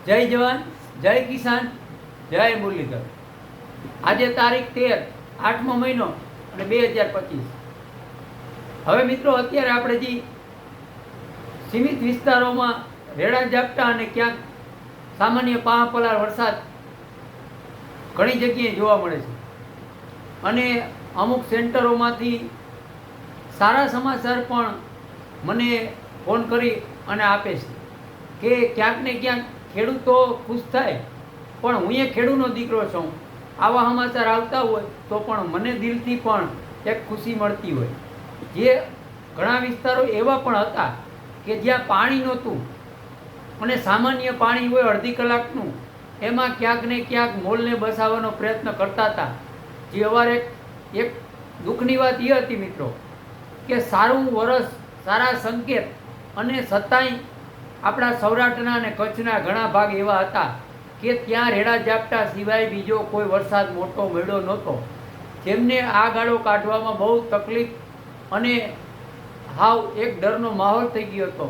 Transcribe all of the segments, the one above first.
જય જવાન, જય કિસાન, જય મુરલીધર। આજે તારીખ 13, 8મો મહિનો અને 2025। હવે મિત્રો, અત્યારે આપણે જે સીમિત વિસ્તારોમાં રેડા ઝાપટા અને ક્યાંક સામાન્ય પાહપલાર વરસાદ ઘણી જગ્યાએ જોવા મળે છે અને અમુક સેન્ટરોમાંથી સારા સમાચાર પણ મને ફોન કરી અને આપે છે કે ક્યાંક ને ક્યાંક ખેડૂતો ખુશ થાય, પણ હું એ ખેડૂતનો દીકરો છું। આવા સમાચાર આવતા હોય તો પણ મને દિલથી પણ એક ખુશી મળતી હોય। જે ઘણા વિસ્તારો એવા પણ હતા કે જ્યાં પાણી નહોતું અને સામાન્ય પાણી હોય અડધી કલાકનું, એમાં ક્યાંક ને ક્યાંક મોલને બસાવવાનો પ્રયત્ન કરતા હતા। જે અવારે એક દુઃખની વાત એ હતી મિત્રો કે સારું વરસ, સારા સંકેત, અને છતાંય આપણા સૌરાષ્ટ્રના અને કચ્છના ઘણા ભાગ એવા હતા કે ત્યાં રેડા ઝાપટા સિવાય બીજો કોઈ વરસાદ મોટો મળ્યો નહોતો, જેમને આ ગાળો કાઢવામાં બહુ તકલીફ અને હાવ એક ડરનો માહોલ થઈ ગયો હતો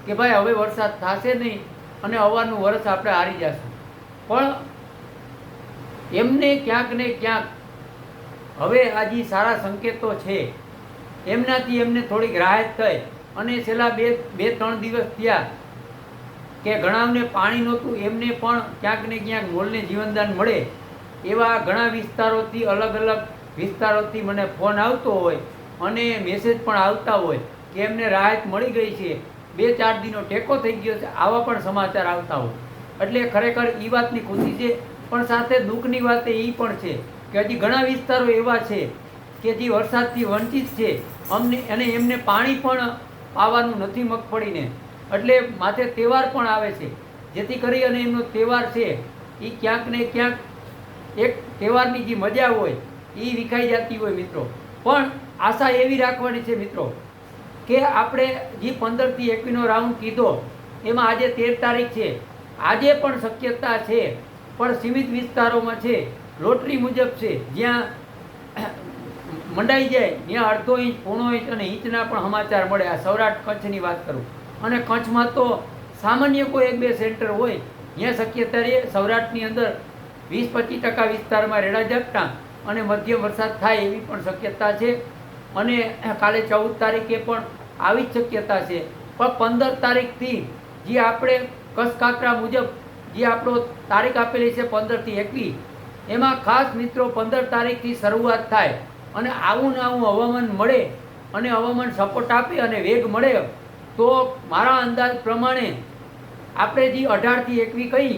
કે ભાઈ હવે વરસાદ થશે નહીં અને અવારનું વરસ આપણે હારી જશું। પણ એમને ક્યાંક ને ક્યાંક હવે આ જે સારા સંકેતો છે એમનાથી એમને થોડીક રાહત થઈ અને છેલ્લા બે ત્રણ દિવસ થયા કે ઘણાને પાણી નહોતું, એમને પણ ક્યાંક ને ક્યાંક મોલને જીવનદાન મળે એવા ઘણા વિસ્તારોથી, અલગ અલગ વિસ્તારોથી મને ફોન આવતો હોય અને મેસેજ પણ આવતા હોય કે એમને રાહત મળી ગઈ છે, 2-4 દિનનો ટેકો થઈ ગયો છે, આવા પણ સમાચાર આવતા હોય। એટલે ખરેખર એ વાતની ખુશી છે, પણ સાથે દુઃખની વાત એ પણ છે કે હજી ઘણા વિસ્તારો એવા છે કે જે વરસાદથી વંચિત છે અને એમને પાણી પણ પાવાનું નથી મગફળીને, એટલે માથે તહેવાર પણ આવે છે, જેથી કરી અને એમનો તહેવાર છે એ ક્યાંક ને ક્યાંક એક તહેવારની જે મજા હોય એ વિખાઈ જતી હોય મિત્રો। પણ આશા એવી રાખવાની છે મિત્રો કે આપણે જે 15થી 21નો રાઉન્ડ કીધો એમાં આજે 13 તારીખ છે, આજે પણ શક્યતા છે, પણ સીમિત વિસ્તારોમાં છે, લોટરી મુજબ છે, જ્યાં મંડાઈ જાય ત્યાં અડધો ઇંચ, પોણો ઇંચ અને ઇંચના પણ સમાચાર મળે। આ સૌરાષ્ટ્ર કચ્છની વાત કરું, અને કચ્છમાં તો સામાન્ય કોઈ 1-2 સેન્ટર હોય ત્યાં શક્યતા રહે। સૌરાષ્ટ્રની અંદર 20-25% વિસ્તારમાં રેડા ઝાપટા અને મધ્યમ વરસાદ થાય એવી પણ શક્યતા છે, અને કાલે 14 તારીખે પણ આવી જ શક્યતા છે। પણ 15 તારીખથી જે આપણે કસકાકરા મુજબ જે આપણો તારીખ આપેલી છે 15થી 21, એમાં ખાસ મિત્રો 15 તારીખથી શરૂઆત થાય અને આવું ને આવું હવામાન મળે અને હવામાન સપોર્ટ આપે અને વેગ મળે તો મારા અંદાજ પ્રમાણે આપણે જે 18થી 21 કહી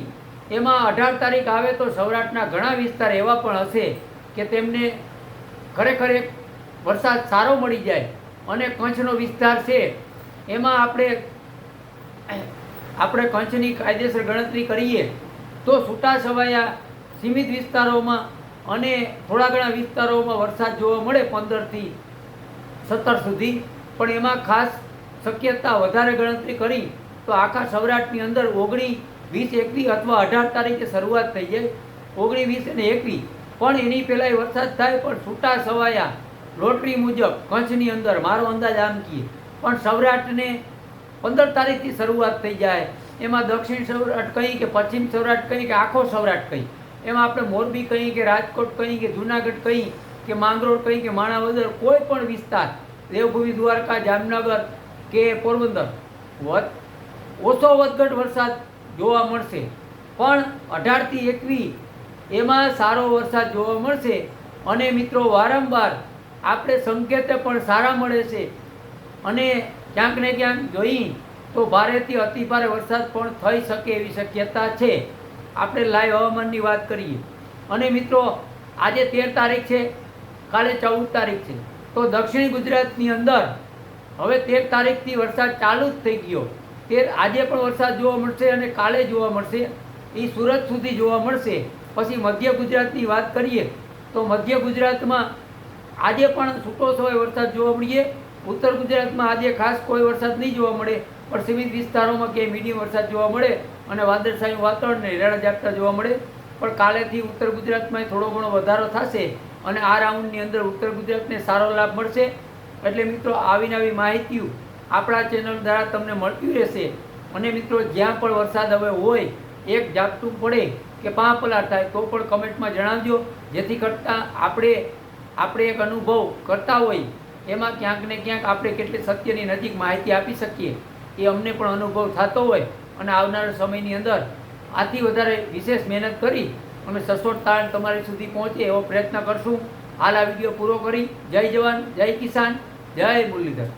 એમાં 18 તારીખ આવે તો સૌરાષ્ટ્રના ઘણા વિસ્તાર એવા પણ હશે કે તેમને ખરેખર એક વરસાદ સારો મળી જાય। અને કચ્છનો વિસ્તાર છે એમાં આપણે કચ્છની કાયદેસર ગણતરી કરીએ તો છૂટાછવાયા સીમિત વિસ્તારોમાં અને થોડા ઘણા વિસ્તારોમાં વરસાદ જોવા મળે 15થી 17 સુધી, પણ એમાં ખાસ શક્યતા વધારે ગણતરી કરી તો આખા સૌરાષ્ટ્રની અંદર 19, 20, 21 અથવા 18 તારીખે શરૂઆત થઈ જાય, 19, 20 અને 21, પણ એની પહેલાં વરસાદ થાય। પણ છૂટા છવાયા લોટરી મુજબ કચ્છની અંદર મારો અંદાજ આમ કહીએ પણ સૌરાષ્ટ્રને 15 તારીખથી શરૂઆત થઈ જાય। એમાં દક્ષિણ સૌરાષ્ટ્ર કહી કે પશ્ચિમ સૌરાષ્ટ્ર કહી કે આખો સૌરાષ્ટ્ર કહી, એમાં આપણે મોરબી કહી કે રાજકોટ કહી કે જુનાગઢ કહી કે માંગરોળ કહી કે માણાવદર, કોઈ પણ વિસ્તાર, દેવભૂમિ, દ્વારકા, જામનગર કે પોરબંદર ઓછો વધઘટ વરસાદ જોવા મળશે, પણ 18થી 21 એમાં સારો વરસાદ જોવા મળશે। અને મિત્રો વારંવાર આપણે સંકેત પણ સારા મળે છે અને ક્યાંક ને ક્યાંક જોઈ તો ભારેથી અતિ ભારે વરસાદ પણ થઈ શકે એવી શક્યતા છે। આપણે લાઈવ હવામાનની વાત કરીએ અને મિત્રો આજે 13 તારીખ છે, કાલે 14 તારીખ છે, તો દક્ષિણ ગુજરાતની અંદર હવે 13 તારીખથી વરસાદ ચાલુ જ થઈ ગયો। આજે પણ વરસાદ જોવા મળશે અને કાલે જોવા મળશે, એ સુરત સુધી જોવા મળશે। પછી મધ્ય ગુજરાતની વાત કરીએ તો મધ્ય ગુજરાતમાં આજે પણ છૂટો છવાયો વરસાદ જોવા મળીએ। ઉત્તર ગુજરાતમાં આજે ખાસ કોઈ વરસાદ નહીં જોવા મળે, પણ સીમિત વિસ્તારોમાં ક્યાંય મીડિયમ વરસાદ જોવા મળે અને વાદળછાયું વાતાવરણ ને રેડા ઝાપટા જોવા મળે। પણ કાલેથી ઉત્તર ગુજરાતમાં થોડો ઘણો વધારો થશે અને આ રાઉન્ડની અંદર ઉત્તર ગુજરાતને સારો લાભ મળશે। એટલે મિત્રો આવી નવી માહિતીઓ આપણા ચેનલ દ્વારા તમને મળતી રહેશે। અને મિત્રો જ્યાં પણ વરસાદ હવે હોય એક ઝાપટું પડે કે 5 પલાર થાય તો પણ કમેન્ટમાં જણાવજો, જેથી કરતાં આપણે એક અનુભવ કરતા હોય એમાં ક્યાંક ને ક્યાંક આપણે કેટલી સત્યની નજીક માહિતી આપી શકીએ એ અમને પણ અનુભવ થતો હોય અને આવનારા સમયની અંદર આથી વધારે વિશેષ મહેનત કરી અમે સચોટ તારણ તમારી સુધી પહોંચે એવો પ્રયત્ન કરશું. હાલ આ વિડીયો પૂરો કરી જય જવાન, જય કિસાન, જય મુરલીધર.